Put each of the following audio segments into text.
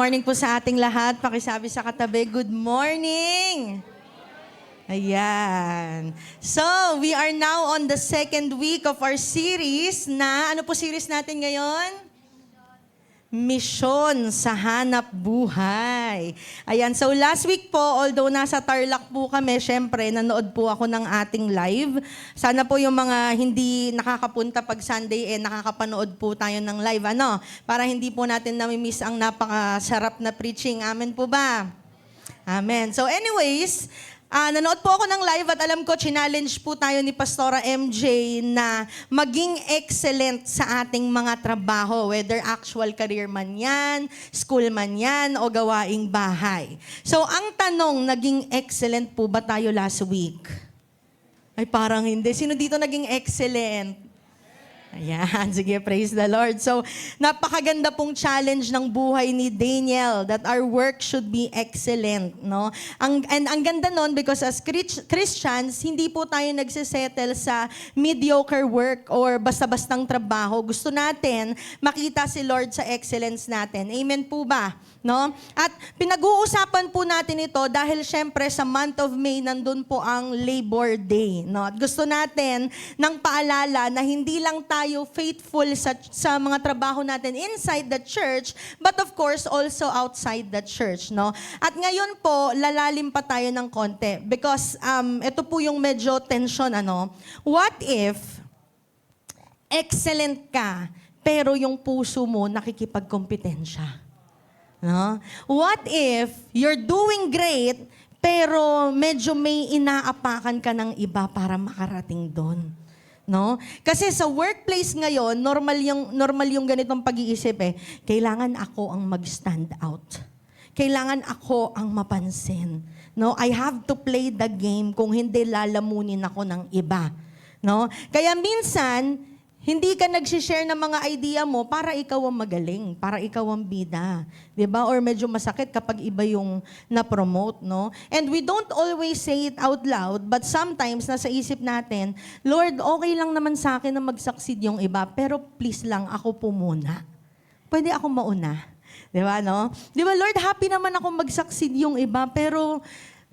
morning po sa ating lahat. Pakisabi sa katabi, good morning! Ayan. So, we are now on the second week of our series na, ano po series natin ngayon? Misyon sa Hanap Buhay. Ayan, so last week po, although nasa Tarlac po kami, syempre, nanood po ako ng ating live. Sana po yung mga hindi nakakapunta pag Sunday, nakakapanood po tayo ng live, ano? Para hindi po natin namimiss ang napakasarap na preaching. Amen po ba? Amen. So anyways, nanood po ako ng live at alam ko, challenge po tayo ni Pastora MJ na maging excellent sa ating mga trabaho, whether actual career man yan, school man yan, o gawaing bahay. So, ang tanong, naging excellent po ba tayo last week? Ay, parang hindi. Sino dito naging excellent? Ayan, sige, praise the Lord. So, napakaganda pong challenge ng buhay ni Daniel that our work should be excellent, no? Ang ganda nun because as Christians, hindi po tayo nagsisettle sa mediocre work or basta-bastang trabaho. Gusto natin makita si Lord sa excellence natin. Amen po ba? No? At pinag-uusapan po natin ito dahil syempre sa month of May nandun po ang Labor Day, no? At gusto natin ng paalala na hindi lang tayo faithful sa mga trabaho natin inside the church, but of course also outside the church, no? At ngayon po lalalim pa tayo ng konti because ito po yung medyo tension, ano? What if excellent ka pero yung puso mo nakikipagkompetensya? No? What if you're doing great, pero medyo may inaapakan ka ng iba para makarating doon? No? Kasi sa workplace ngayon, normal yung ganitong pag-iisip eh. Kailangan ako ang mag-stand out. Kailangan ako ang mapansin. No? I have to play the game, kung hindi lalamunin ako ng iba. No? Kaya minsan, hindi ka nag-share ng mga idea mo para ikaw ang magaling, para ikaw ang bida. Diba? Or medyo masakit kapag iba yung na-promote, no? And we don't always say it out loud, but sometimes nasa isip natin, Lord, okay lang naman sa akin na mag-succeed yung iba, pero please lang, ako po muna. Pwede ako mauna. Diba, no? Diba, Lord, happy naman ako mag-succeed yung iba, pero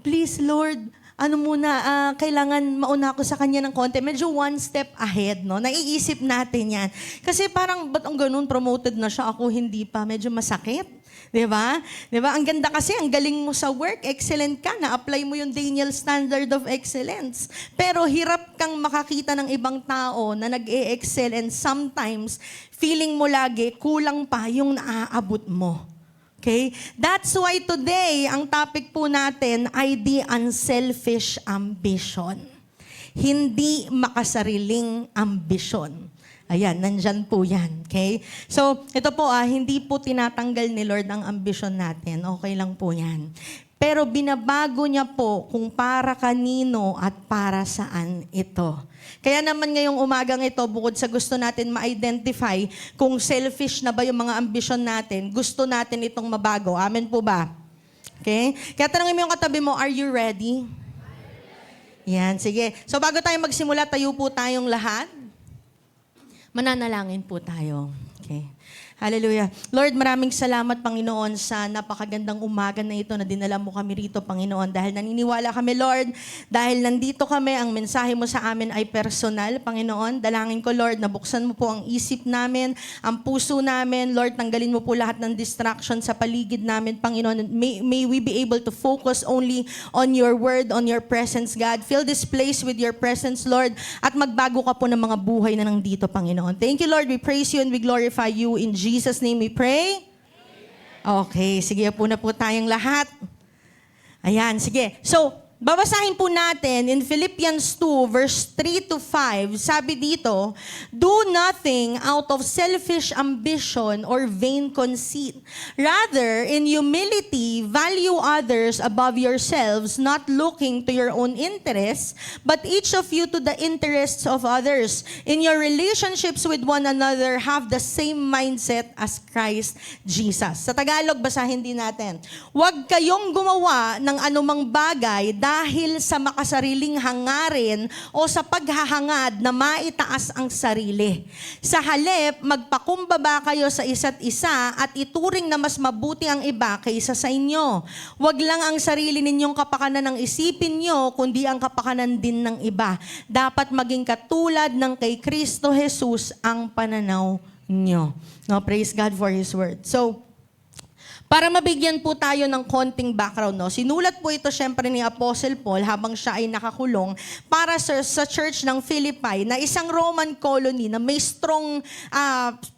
please, Lord, kailangan mauna ako sa kanya ng konti. Medyo one step ahead, no? Naiisip natin yan. Kasi parang, ba't ang ganun, promoted na siya, ako hindi pa. Medyo masakit. Diba? Diba? Ang ganda kasi, ang galing mo sa work, excellent ka, na-apply mo yung Daniel Standard of Excellence. Pero hirap kang makakita ng ibang tao na nag-e-excel and sometimes, feeling mo lagi, kulang pa yung naaabot mo. Okay? That's why today, ang topic po natin ay the unselfish ambition. Hindi makasariling ambisyon. Ayan, nandyan po yan. Okay? So, ito po, hindi po tinatanggal ni Lord ang ambisyon natin. Okay lang po yan. Pero binabago niya po kung para kanino at para saan ito. Kaya naman ngayong umagang ito, bukod sa gusto natin ma-identify kung selfish na ba yung mga ambisyon natin, gusto natin itong mabago. Amen po ba? Okay? Kaya tanongin mo yung katabi mo, are you ready? Yan, sige. So bago tayo magsimula, tayo po tayong lahat. Mananalangin po tayo. Okay. Hallelujah. Lord, maraming salamat, Panginoon, sa napakagandang umaga na ito na dinala mo kami rito, Panginoon. Dahil naniniwala kami, Lord, dahil nandito kami, ang mensahe mo sa amin ay personal, Panginoon. Dalangin ko, Lord, na buksan mo po ang isip namin, ang puso namin. Lord, tanggalin mo po lahat ng distraction sa paligid namin, Panginoon. May we be able to focus only on your word, on your presence, God. Fill this place with your presence, Lord, at magbago ka po ng mga buhay na nandito, Panginoon. Thank you, Lord. We praise you and we glorify you in Jesus' name we pray. Okay, sige po na po tayong lahat. Ayan, sige. So, babasahin po natin in Philippians 2, verse 3 to 5. Sabi dito, do nothing out of selfish ambition or vain conceit. Rather, in humility, value others above yourselves, not looking to your own interests, but each of you to the interests of others. In your relationships with one another, have the same mindset as Christ Jesus. Sa Tagalog, basahin din natin. Huwag kayong gumawa ng anumang bagay dahil sa makasariling hangarin o sa paghahangad na maitaas ang sarili. Sa halip, magpakumbaba kayo sa isa't isa at ituring na mas mabuti ang iba kaysa sa inyo. Huwag lang ang sarili ninyong kapakanan ang isipin nyo, kundi ang kapakanan din ng iba. Dapat maging katulad ng kay Kristo Jesus ang pananaw nyo. No, praise God for His word. So, para mabigyan po tayo ng konting background, no? Sinulat po ito syempre ni Apostle Paul habang siya ay nakakulong para sa church ng Philippi na isang Roman colony na may strong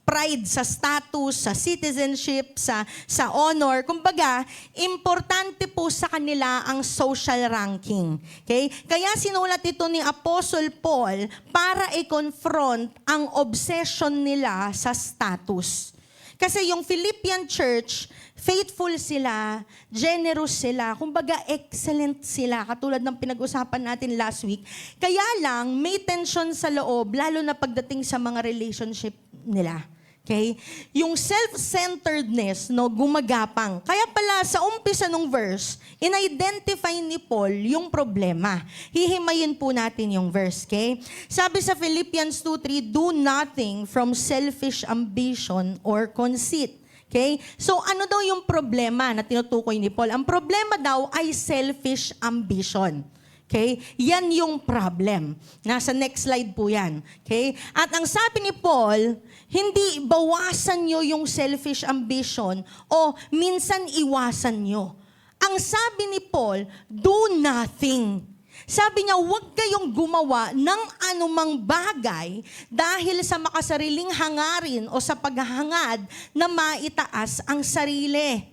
pride sa status, sa citizenship, sa honor. Kumbaga, importante po sa kanila ang social ranking. Okay? Kaya sinulat ito ni Apostle Paul para i-confront ang obsession nila sa status. Kasi yung Philippian church, faithful sila, generous sila, kumbaga excellent sila, katulad ng pinag-usapan natin last week. Kaya lang, may tension sa loob, lalo na pagdating sa mga relationship nila. Okay? Yung self-centeredness, no, gumagapang. Kaya pala, sa umpisa ng verse, in-identify ni Paul yung problema. Hihimayin po natin yung verse, okay? Sabi sa Philippians 2:3, do nothing from selfish ambition or conceit. Okay? So, ano daw yung problema na tinutukoy ni Paul? Ang problema daw ay selfish ambition. Okay? Yan yung problem. Nasa next slide po yan. Okay? At ang sabi ni Paul, hindi bawasan nyo yung selfish ambition o minsan iwasan nyo. Ang sabi ni Paul, do nothing. Sabi niya, huwag kayong gumawa ng anumang bagay dahil sa makasariling hangarin o sa paghahangad na maitaas ang sarili.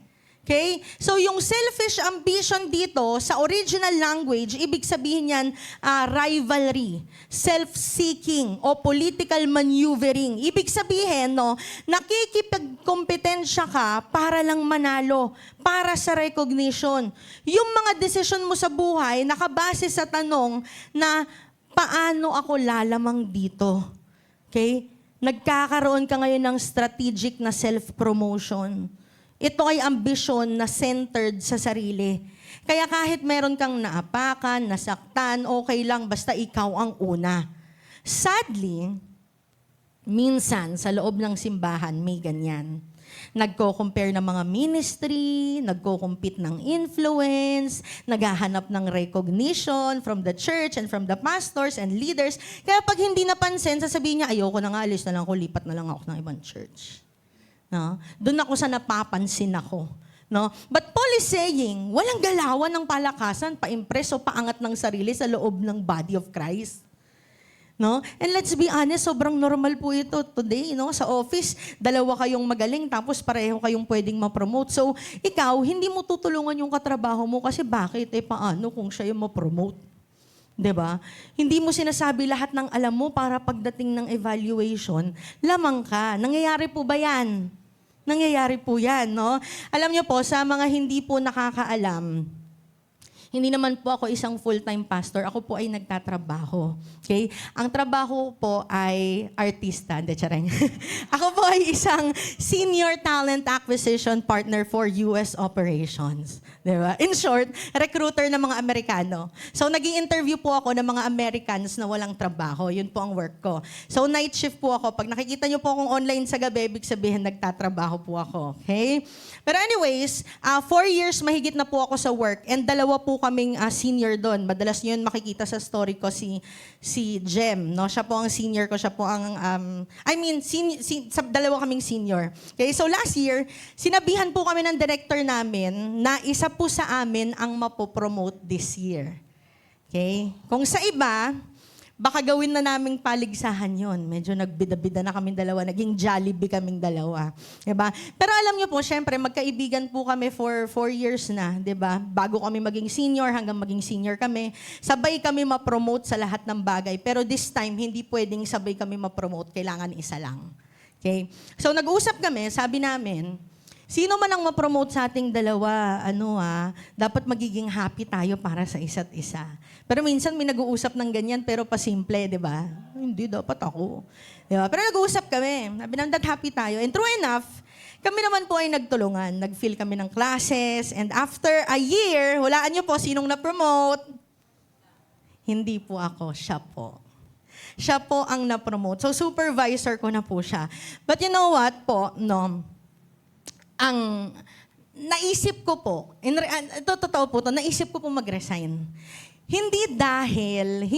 Okay? So yung selfish ambition dito, sa original language, ibig sabihin yan, rivalry, self-seeking, o political maneuvering. Ibig sabihin, no, nakikipagkompetensya ka para lang manalo, para sa recognition. Yung mga desisyon mo sa buhay, nakabase sa tanong na, paano ako lalamang dito? Okay? Nagkakaroon ka ngayon ng strategic na self-promotion. Ito ay ambisyon na centered sa sarili. Kaya kahit meron kang naapakan, nasaktan, okay lang, basta ikaw ang una. Sadly, minsan sa loob ng simbahan may ganyan. Nagko-compare ng mga ministry, nagko-compete ng influence, naghahanap ng recognition from the church and from the pastors and leaders. Kaya pag hindi napansin, sasabihin niya, ayoko na nga, alis na lang ako, lipat na lang ako ng ibang church. No? Doon ako sa napapansin ako. No? But Paul is saying, walang galawan ng palakasan, pa-impress o paangat ng sarili sa loob ng body of Christ. No? And let's be honest, sobrang normal po ito today. No? Sa office, dalawa kayong magaling, tapos pareho kayong pwedeng ma-promote. So, ikaw, hindi mo tutulungan yung katrabaho mo kasi bakit? Paano kung siya yung ma-promote? 'Di ba? Hindi mo sinasabi lahat ng alam mo para pagdating ng evaluation, lamang ka. Nangyayari po ba 'yan? Nangyayari po 'yan, no? Alam niyo po, sa mga hindi po nakakaalam, hindi naman po ako isang full-time pastor. Ako po ay nagtatrabaho. Okay? Ang trabaho po ay artista. Hindi, charing. Ako po ay isang senior talent acquisition partner for US operations. Diba? In short, recruiter ng mga Amerikano. So, naging interview po ako ng mga Americans na walang trabaho. Yun po ang work ko. So, night shift po ako. Pag nakikita niyo po akong online sa gabi, ibig sabihin nagtatrabaho po ako. Okay? Pero anyways, 4 years mahigit na po ako sa work and dalawa po kaming senior doon. Madalas niyo yun makikita sa story ko si Jem, no? Siya po ang senior ko, siya po ang sa dalawa kaming senior. Okay, so last year, sinabihan po kami ng director namin na isa po sa amin ang mapopromote this year. Okay? Kung sa iba, baka gawin na naming paligsahan yon. Medyo nagbida-bida na kaming dalawa, naging Jollibee kaming dalawa. Diba? Pero alam niyo po, syempre, magkaibigan po kami for 4 years na, diba? Bago kami maging senior, hanggang maging senior kami. Sabay kami ma-promote sa lahat ng bagay. Pero this time, hindi pwedeng sabay kami ma-promote, kailangan isa lang. Okay? So nag-usap kami, sabi namin, sino man ang ma-promote sa ating dalawa, dapat magiging happy tayo para sa isa't isa. Pero minsan may nag-uusap ng ganyan, pero pasimple, di ba? Hindi, dapat ako. Di ba? Pero nag-uusap kami. Sabi namin, that happy tayo. And true enough, Kami naman po ay nagtulungan. Nag-fill kami ng classes. And after a year, hulaan niyo po, sinong na-promote? Hindi po ako, siya po. Siya po ang na-promote. So, supervisor ko na po siya. But you know what po, no? Ang naisip ko po, ito totoo po to, naisip ko po mag-resign. Hindi dahil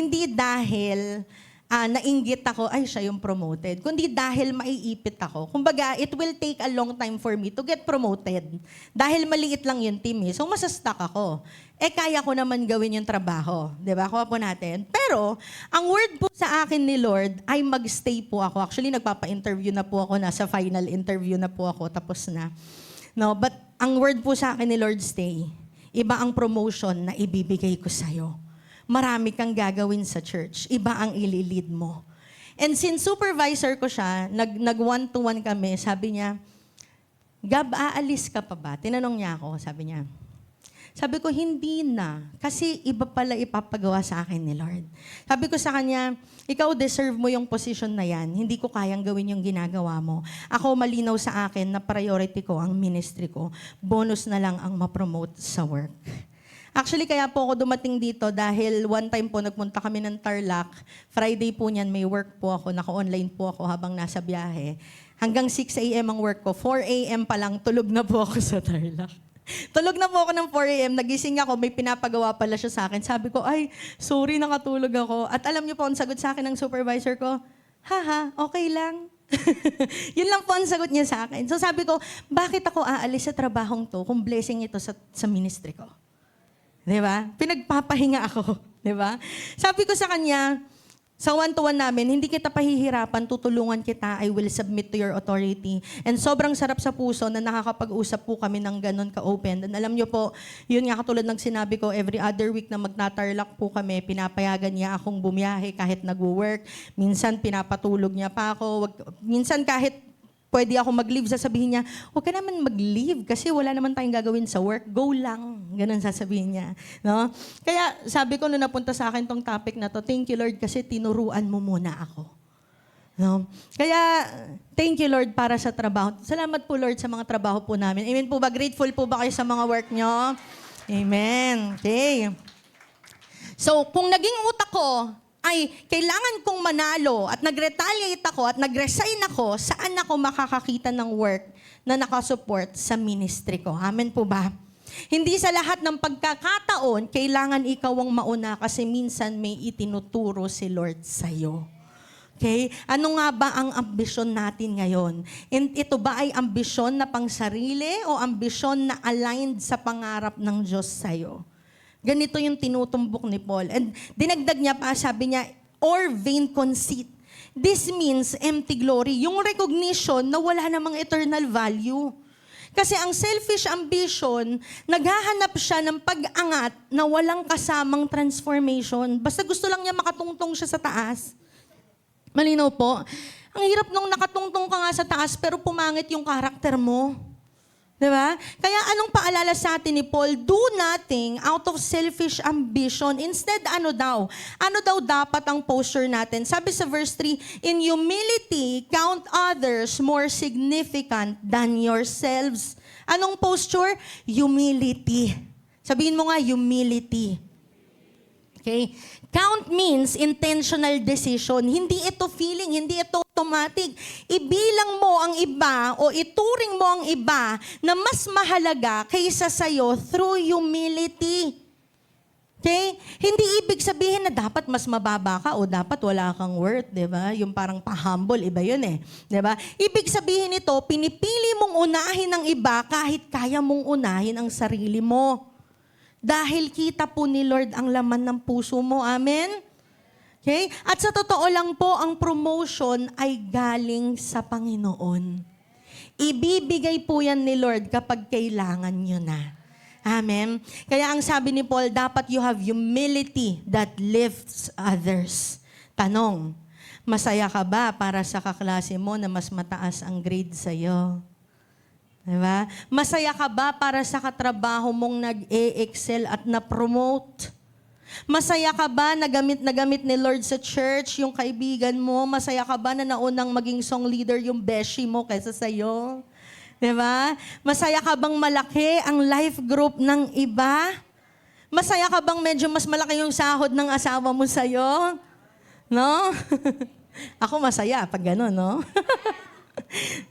nainggit ako, ay siya yung promoted. Kundi dahil maiipit ako. Kumbaga, it will take a long time for me to get promoted. Dahil maliit lang yung team eh. So, masastuck ako. Kaya ko naman gawin yung trabaho. Diba? Kuha po natin. Pero, ang word po sa akin ni Lord ay mag-stay po ako. Actually, nagpapa-interview na po ako. Nasa final interview na po ako. Tapos na. No, but ang word po sa akin ni Lord, stay. Iba ang promotion na ibibigay ko sa'yo. Marami kang gagawin sa church. Iba ang ililid mo. And since supervisor ko siya, nag-one-to-one kami, sabi niya, Gab, aalis ka pa ba? Tinanong niya ako, sabi niya. Sabi ko, hindi na. Kasi iba pala ipapagawa sa akin ni Lord. Sabi ko sa kanya, ikaw deserve mo yung position na yan. Hindi ko kayang gawin yung ginagawa mo. Ako malinaw sa akin na priority ko ang ministry ko. Bonus na lang ang ma-promote sa work. Actually, kaya po ako dumating dito dahil one time po nagpunta kami ng Tarlac. Friday po niyan, may work po ako. Naka-online po ako habang nasa biyahe. Hanggang 6 a.m. ang work ko. 4 a.m. pa lang, tulog na po ako sa Tarlac. Tulog na po ako ng 4 a.m. Nagising ako, may pinapagawa pala siya sa akin. Sabi ko, ay, sorry, nakatulog ako. At alam niyo po, ang sagot sa akin ng supervisor ko, haha, okay lang. Yun lang po ang sagot niya sa akin. So sabi ko, bakit ako aalis sa trabahong to kung blessing ito sa ministry ko? Diba? Pinagpapahinga ako. Diba? Sabi ko sa kanya, sa one-to-one namin, hindi kita pahihirapan, tutulungan kita, I will submit to your authority. And sobrang sarap sa puso na nakakapag-usap po kami ng ganun ka-open. And alam nyo po, yun nga katulad ng sinabi ko, every other week na magtatarlak po kami, pinapayagan niya akong bumiyahe kahit nag-work. Minsan pinapatulog niya pa ako. Minsan kahit pwede ako mag-leave, sasabihin niya, huwag ka naman mag-leave kasi wala naman tayong gagawin sa work. Go lang. Ganun sasabihin niya. No? Kaya sabi ko nung napunta sa akin tong topic na to, thank you Lord kasi tinuruan mo muna ako. No? Kaya thank you Lord para sa trabaho. Salamat po Lord sa mga trabaho po namin. Amen po ba? Grateful po ba kayo sa mga work nyo? Amen. Okay. So kung naging utak ko, ay kailangan kong manalo at nag-retaliate ako at nag-resign ako, saan ako makakakita ng work na nakasupport sa ministry ko? Amen po ba? Hindi sa lahat ng pagkakataon, kailangan ikaw ang mauna kasi minsan may itinuturo si Lord sa'yo. Okay? Ano nga ba ang ambisyon natin ngayon? And ito ba ay ambisyon na pangsarili o ambisyon na aligned sa pangarap ng Diyos sa'yo? Ganito yung tinutumbok ni Paul. And dinagdag niya pa, sabi niya, or vain conceit. This means empty glory. Yung recognition na wala namang eternal value. Kasi ang selfish ambition, naghahanap siya ng pag-angat na walang kasamang transformation. Basta gusto lang niya makatungtong siya sa taas. Malinaw po. Ang hirap nung nakatungtong ka nga sa taas pero pumangit yung karakter mo. Diba? Kaya anong paalala sa atin ni Paul? Do nothing out of selfish ambition. Instead, ano daw? Ano daw dapat ang posture natin? Sabi sa verse 3, in humility, count others more significant than yourselves. Anong posture? Humility. Sabihin mo nga, humility. Okay? Count means intentional decision. Hindi ito feeling, hindi ito automatic. Ibilang mo ang iba o ituring mo ang iba na mas mahalaga kaysa sa'yo through humility. Okay? Hindi ibig sabihin na dapat mas mababa ka o dapat wala kang worth, di ba? Yung parang pa-humble, iba yun eh. Di ba? Ibig sabihin ito, pinipili mong unahin ang iba kahit kaya mong unahin ang sarili mo. Dahil kita po ni Lord ang laman ng puso mo. Amen? Okay? At sa totoo lang po, ang promotion ay galing sa Panginoon. Ibibigay po yan ni Lord kapag kailangan nyo na. Amen? Kaya ang sabi ni Paul, dapat you have humility that lifts others. Tanong, masaya ka ba para sa kaklase mo na mas mataas ang grade sa'yo? Diba? Masaya ka ba para sa katrabaho mong nag-e-excel at na-promote? Masaya ka ba na gamit ni Lord sa church yung kaibigan mo? Masaya ka ba na naunang maging song leader yung beshi mo kaysa sa'yo? Diba? Masaya ka bang malaki ang life group ng iba? Masaya ka bang medyo mas malaki yung sahod ng asawa mo sa'yo? No? Ako masaya pag gano'n, no?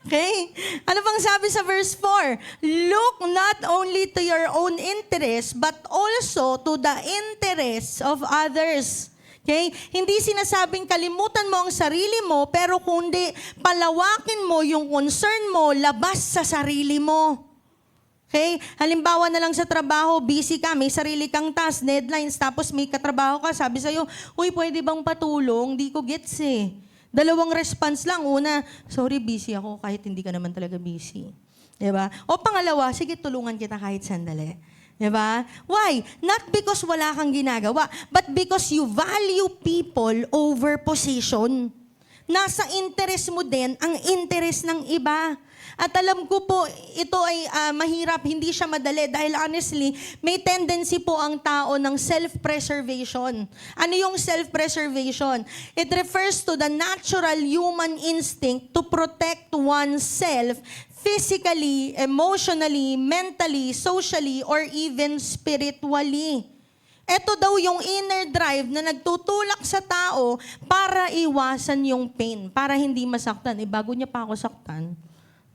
Okay? Ano bang sabi sa verse 4? Look not only to your own interest, but also to the interests of others. Okay? Hindi sinasabing kalimutan mo ang sarili mo, pero kundi palawakin mo yung concern mo labas sa sarili mo. Okay? Halimbawa na lang sa trabaho, busy ka, may sarili kang task, deadlines, tapos may katrabaho ka, sabi sa'yo, uy, pwede bang patulong? Di ko gets eh. Dalawang response lang. Una, sorry, busy ako kahit hindi ka naman talaga busy. Diba? O pangalawa, sige, tulungan kita kahit sandali. Diba? Why? Not because wala kang ginagawa, but because you value people over position. Nasa interest mo din ang interest ng iba. At alam ko po, ito ay mahirap, hindi siya madali dahil honestly, may tendency po ang tao ng self-preservation. Ano yung self-preservation? It refers to the natural human instinct to protect oneself physically, emotionally, mentally, socially, or even spiritually. Ito daw yung inner drive na nagtutulak sa tao para iwasan yung pain, para hindi masaktan. Bago niya pa ako saktan,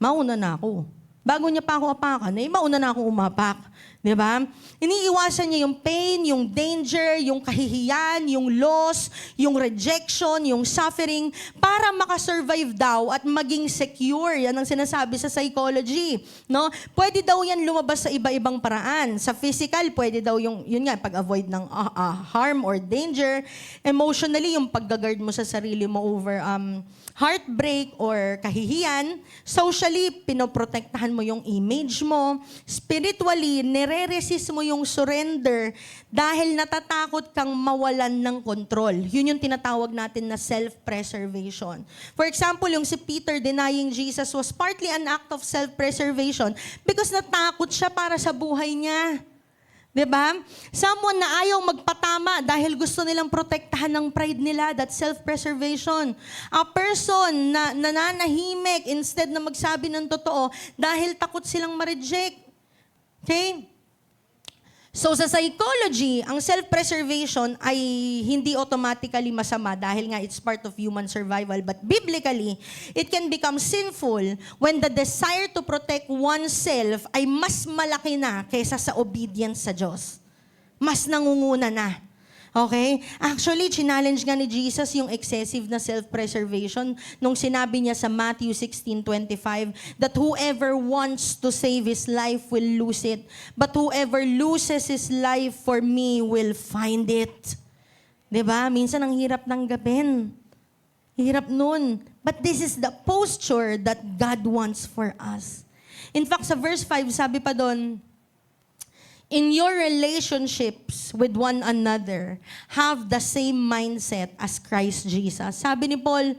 mauna na ako. Bago niya pa ako apakan, mauna na akong umapak. Diba? Iniiwasan niya yung pain, yung danger, yung kahihiyan, yung loss, yung rejection, yung suffering, para makasurvive daw at maging secure. Yan ang sinasabi sa psychology. No? Pwede daw yan lumabas sa iba-ibang paraan. Sa physical, pwede daw yun nga, pag-avoid ng harm or danger. Emotionally, yung pag-guard mo sa sarili mo over heartbreak or kahihiyan. Socially, pinoprotektahan mo yung image mo. Spiritually, nire-resist mo yung surrender dahil natatakot kang mawalan ng control. Yun yung tinatawag natin na self-preservation. For example, yung si Peter denying Jesus was partly an act of self-preservation because natakot siya para sa buhay niya. Diba? Someone na ayaw magpatama dahil gusto nilang protektahan ng pride nila, that's self-preservation. A person na nananahimik instead na magsabi ng totoo dahil takot silang ma-reject. Okay? So sa psychology, ang self-preservation ay hindi automatically masama dahil nga it's part of human survival. But biblically, it can become sinful when the desire to protect oneself ay mas malaki na kaysa sa obedience sa Diyos. Mas nangunguna na. Okay? Actually, challenge nga ni Jesus yung excessive na self-preservation nung sinabi niya sa Matthew 16:25 that whoever wants to save his life will lose it, but whoever loses his life for me will find it. Diba? Minsan ang hirap ng gapin. Hirap nun. But this is the posture that God wants for us. In fact, sa verse 5, sabi pa doon, in your relationships with one another, have the same mindset as Christ Jesus. Sabi ni Paul,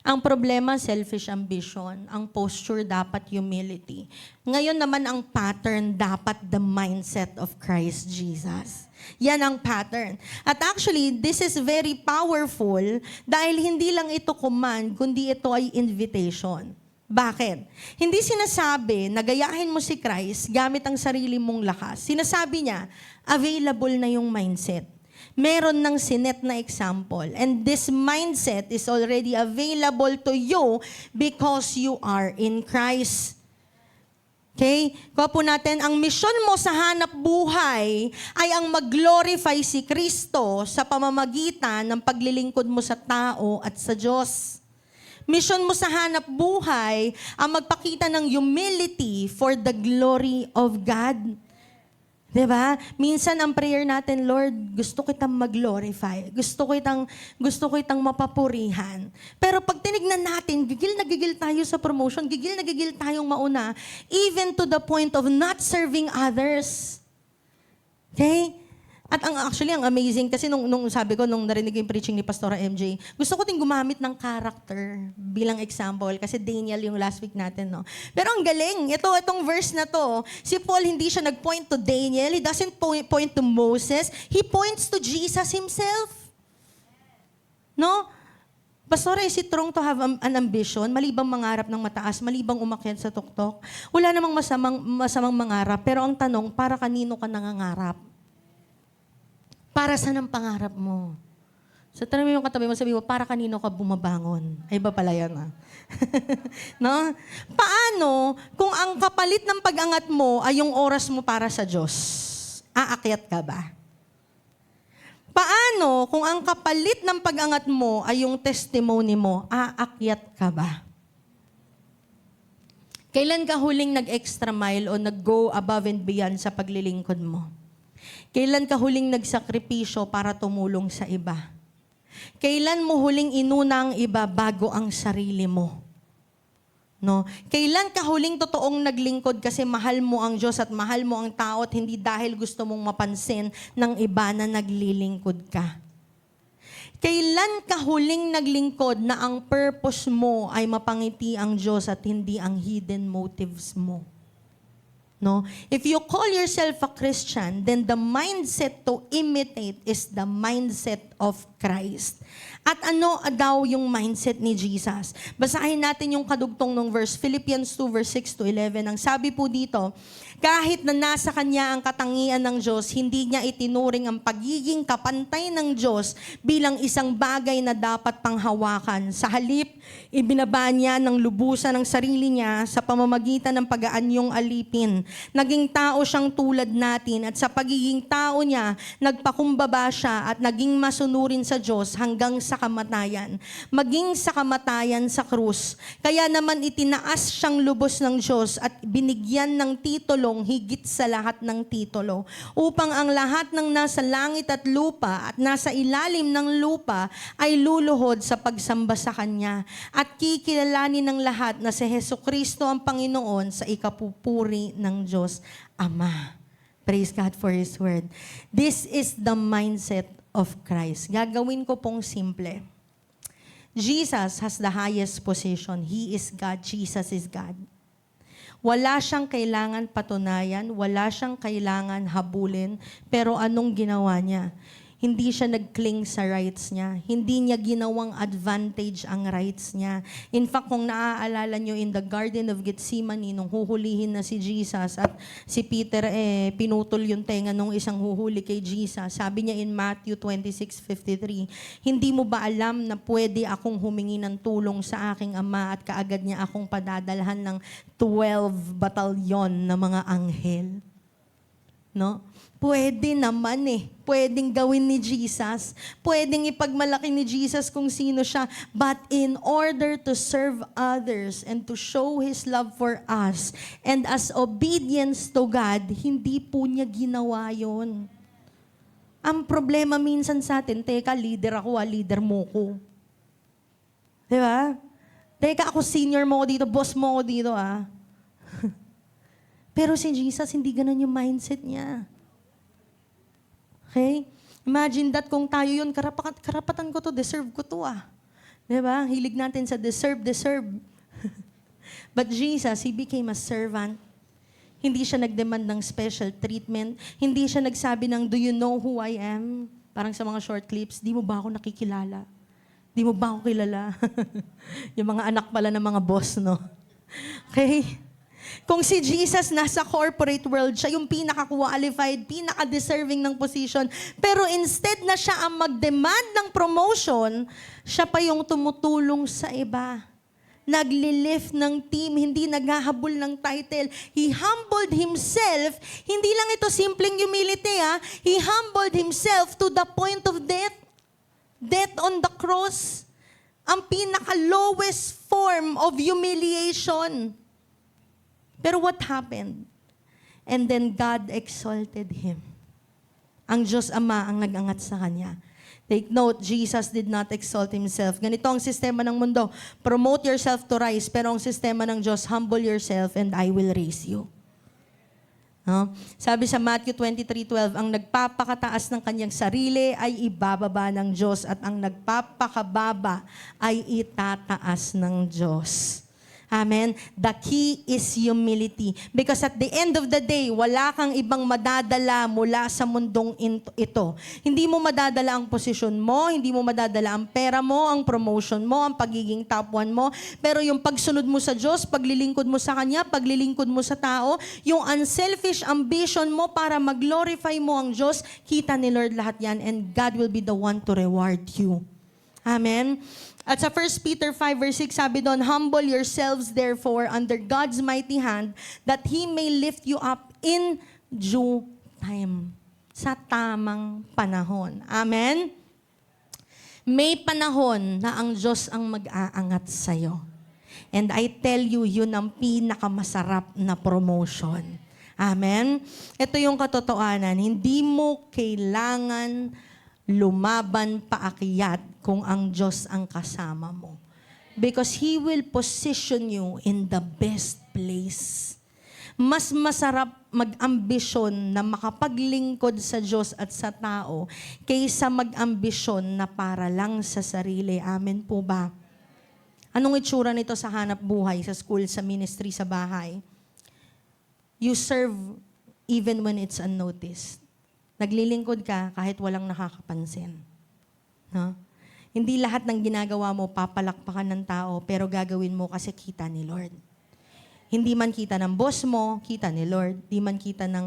ang problema, selfish ambition. Ang posture, dapat humility. Ngayon naman ang pattern, dapat the mindset of Christ Jesus. Yan ang pattern. At actually, this is very powerful dahil hindi lang ito command, kundi ito ay invitation. Bakit? Hindi sinasabi na gayahin mo si Christ gamit ang sarili mong lakas. Sinasabi niya, available na yung mindset. Meron ng sinet na example. And this mindset is already available to you because you are in Christ. Okay? Kuha po natin, ang misyon mo sa hanap buhay ay ang mag-glorify si Kristo sa pamamagitan ng paglilingkod mo sa tao at sa Diyos. Mission mo sa hanap buhay ang magpakita ng humility for the glory of God. Diba? Minsan ang prayer natin, Lord, gusto kitang mag-glorify. Gusto kitang mapapurihan. Pero pag tinignan natin, gigil na gigil tayo sa promotion, gigil na gigil tayong mauna, even to the point of not serving others. Okay? At ang amazing, kasi nung sabi ko, nung narinig yung preaching ni Pastora MJ, gusto ko din gumamit ng character bilang example, kasi Daniel yung last week natin, no? Pero ang galing, itong verse na to, si Paul hindi siya nag-point to Daniel, he doesn't point to Moses, he points to Jesus himself. No? Pastor, is it wrong to have an ambition? Malibang mangarap ng mataas, malibang umakyat sa tuktok? Wala namang masamang mangarap, pero ang tanong, para kanino ka nangangarap? Para saan ang pangarap mo? So, tanong mo yung katabi mo, sabi mo, para kanino ka bumabangon? Ay, iba pala yan, ah. No? Paano kung ang kapalit ng pag-angat mo ay yung oras mo para sa Diyos? Aakyat ka ba? Paano kung ang kapalit ng pag-angat mo ay yung testimony mo? Aakyat ka ba? Kailan ka huling nag-extra mile o nag-go above and beyond sa paglilingkod mo? Kailan ka huling nagsakripisyo para tumulong sa iba? Kailan mo huling inuna ang iba bago ang sarili mo? No? Kailan ka huling totoong naglingkod kasi mahal mo ang Diyos at mahal mo ang tao at hindi dahil gusto mong mapansin ng iba na naglilingkod ka? Kailan ka huling naglingkod na ang purpose mo ay mapangiti ang Diyos at hindi ang hidden motives mo? No? If you call yourself a Christian, then the mindset to imitate is the mindset of Christ. At ano daw yung mindset ni Jesus? Basahin natin yung kadugtong ng verse, Philippians 2 verse 6 to 11. Ang sabi po dito, kahit na nasa kanya ang katangian ng Diyos, hindi niya itinuring ang pagiging kapantay ng Diyos bilang isang bagay na dapat panghawakan. Sa halip, ibinaba niya ng lubusan ng sarili niya sa pamamagitan ng pag-aanyong alipin. Naging tao siyang tulad natin at sa pagiging tao niya, nagpakumbaba siya at naging masunurin sa Diyos hanggang sa kamatayan. Maging sa kamatayan sa krus. Kaya naman itinaas siyang lubos ng Diyos at binigyan ng titulo higit sa lahat ng titulo, upang ang lahat ng nasa langit at lupa at nasa ilalim ng lupa ay luluhod sa pagsamba sa Kanya at kikilalanin ng lahat na si Hesukristo ang Panginoon sa ikapupuri ng Diyos Ama. Praise God for His Word. This is the mindset of Christ. Gagawin ko pong simple. Jesus has the highest position. He is God. Jesus is God. Wala siyang kailangan patunayan, wala siyang kailangan habulin, pero anong ginawa niya? Hindi siya nag-cling sa rights niya. Hindi niya ginawang advantage ang rights niya. In fact, kung naaalala niyo in the Garden of Gethsemane, nung huhulihin na si Jesus at si Peter, pinutol yung tenga nung isang huhuli kay Jesus. Sabi niya in Matthew 26:53, hindi mo ba alam na pwede akong humingi ng tulong sa aking Ama at kaagad niya akong padadalhan ng 12 batalyon na mga anghel? No? Pwede naman Pwedeng gawin ni Jesus. Pwedeng ipagmalaki ni Jesus kung sino siya. But in order to serve others and to show His love for us and as obedience to God, hindi po niya ginawa yon. Ang problema minsan sa atin, teka, leader ako, leader mo ko. Di ba? Teka, ako senior mo ko dito, boss mo ko dito, Pero si Jesus, hindi ganun yung mindset niya. Okay? Imagine that kung tayo yun, karapatan ko to, deserve ko to Diba? Hilig natin sa deserve. But Jesus, He became a servant. Hindi siya nag-demand ng special treatment. Hindi siya nagsabi ng, do you know who I am? Parang sa mga short clips, di mo ba ako nakikilala? Di mo ba ako kilala? Yung mga anak pala ng mga boss, no? Okay? Kung si Jesus nasa corporate world, siya yung pinaka-qualified, pinaka-deserving ng position. Pero instead na siya ang mag-demand ng promotion, siya pa yung tumutulong sa iba. Nagli-lift ng team, hindi naghahabol ng title. He humbled Himself. Hindi lang ito simpleng humility, He humbled Himself to the point of death. Death on the cross. Ang pinaka-lowest form of humiliation. Pero what happened? And then God exalted Him. Ang Diyos Ama ang nag-angat sa Kanya. Take note, Jesus did not exalt Himself. Ganito ang sistema ng mundo. Promote yourself to rise, pero ang sistema ng Diyos, humble yourself and I will raise you. No? Sabi sa Matthew 23:12, ang nagpapakataas ng kanyang sarili ay ibababa ng Diyos at ang nagpapakababa ay itataas ng Diyos. Amen? The key is humility. Because at the end of the day, wala kang ibang madadala mula sa mundong ito. Hindi mo madadala ang posisyon mo, hindi mo madadala ang pera mo, ang promotion mo, ang pagiging top 1 mo. Pero yung pagsunod mo sa Diyos, paglilingkod mo sa Kanya, paglilingkod mo sa tao, yung unselfish ambition mo para mag-glorify mo ang Diyos, kita ni Lord lahat yan and God will be the one to reward you. Amen? At sa 1 Peter 5 verse 6, sabi doon, humble yourselves therefore under God's mighty hand that He may lift you up in due time. Sa tamang panahon. Amen? May panahon na ang Diyos ang mag-aangat sa'yo. And I tell you, yun ang pinakamasarap na promotion. Amen? Ito yung katotohanan. Hindi mo kailangan lumaban paakyat kung ang Diyos ang kasama mo. Because He will position you in the best place. Mas masarap mag-ambisyon na makapaglingkod sa Diyos at sa tao kaysa mag-ambisyon na para lang sa sarili. Amen po ba? Anong itsura nito sa hanap buhay, sa school, sa ministry, sa bahay? You serve even when it's unnoticed. Naglilingkod ka kahit walang nakakapansin. No? Hindi lahat ng ginagawa mo papalakpakan ng tao, pero gagawin mo kasi kita ni Lord. Hindi man kita ng boss mo, kita ni Lord. Hindi man kita ng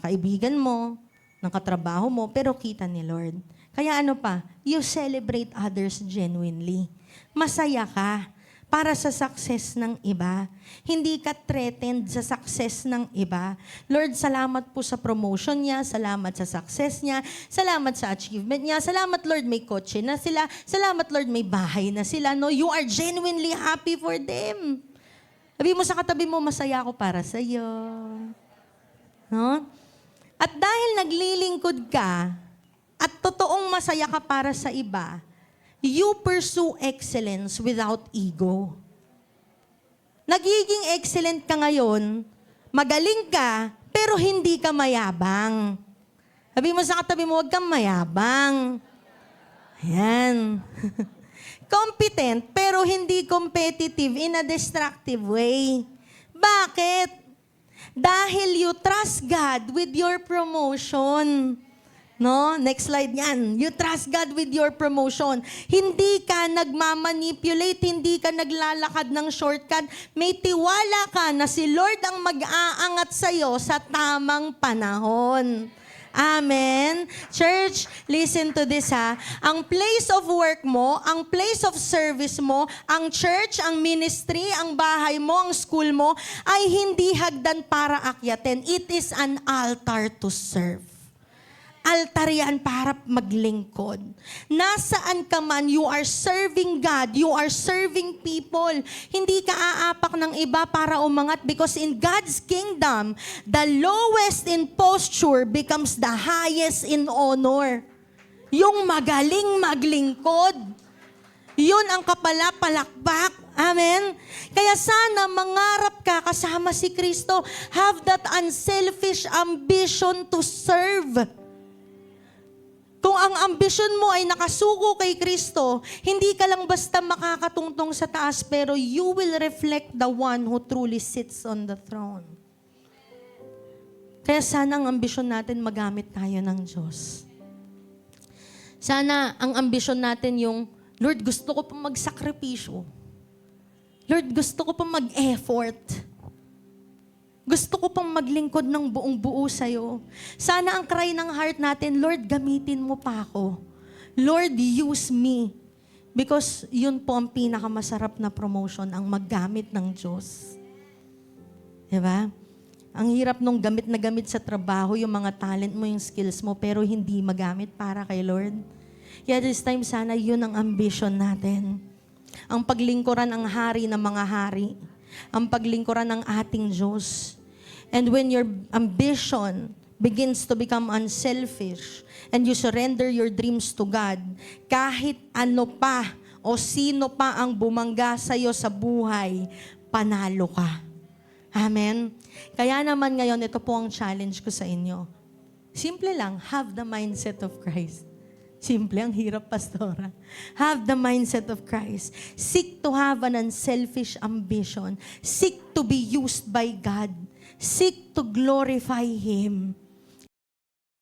kaibigan mo, ng katrabaho mo, pero kita ni Lord. Kaya ano pa? You celebrate others genuinely. Masaya ka para sa success ng iba. Hindi ka threatened sa success ng iba. Lord, salamat po sa promotion niya, salamat sa success niya, salamat sa achievement niya, salamat Lord may kotse na sila, salamat Lord may bahay na sila. No, you are genuinely happy for them. Sabi mo sa katabi mo, masaya ako para sa iyo. No? At dahil naglilingkod ka, at totoong masaya ka para sa iba, you pursue excellence without ego. Nagiging excellent ka ngayon, magaling ka, pero hindi ka mayabang. Sabi mo sa katabi mo, huwag kang mayabang. Ayan. Competent, pero hindi competitive in a destructive way. Bakit? Dahil you trust God with your promotion. No? Next slide yan. You trust God with your promotion. Hindi ka nagmamanipulate, hindi ka naglalakad ng shortcut. May tiwala ka na si Lord ang mag-aangat sa'yo sa tamang panahon. Amen. Church, listen to this ha. Ang place of work mo, ang place of service mo, ang church, ang ministry, ang bahay mo, ang school mo, ay hindi hagdan para akyatin. It is an altar to serve. Altar yan para maglingkod. Nasaan ka man, you are serving God, you are serving people. Hindi ka aapak ng iba para umangat because in God's kingdom, the lowest in posture becomes the highest in honor. Yung magaling maglingkod, yun ang kapalapalakpak. Amen? Kaya sana mangarap ka kasama si Kristo. Have that unselfish ambition to serve. Kung ang ambisyon mo ay nakasuko kay Kristo, hindi ka lang basta makakatungtong sa taas, pero you will reflect the one who truly sits on the throne. Kaya sana ang ambisyon natin magamit tayo ng Diyos. Sana ang ambisyon natin yung, Lord, gusto ko pang magsakripisyo. Lord, gusto ko pang mag-effort. Gusto ko pang maglingkod ng buong buo sa'yo. Sana ang cry ng heart natin, Lord, gamitin mo pa ako. Lord, use me. Because yun po ang pinakamasarap na promotion, ang maggamit ng Diyos. Diba? Ang hirap nung gamit na gamit sa trabaho, yung mga talent mo, yung skills mo, pero hindi magamit para kay Lord. Kaya this time, sana yun ang ambition natin. Ang paglingkuran ang hari ng mga hari. Ang paglingkuran ng ating Diyos. And when your ambition begins to become unselfish and you surrender your dreams to God, kahit ano pa o sino pa ang bumangga sa iyo sa buhay, panalo ka. Amen? Kaya naman ngayon, ito po ang challenge ko sa inyo. Simple lang, have the mindset of Christ. Simple, ang hirap, Pastora. Have the mindset of Christ. Seek to have an unselfish ambition. Seek to be used by God. Seek to glorify Him.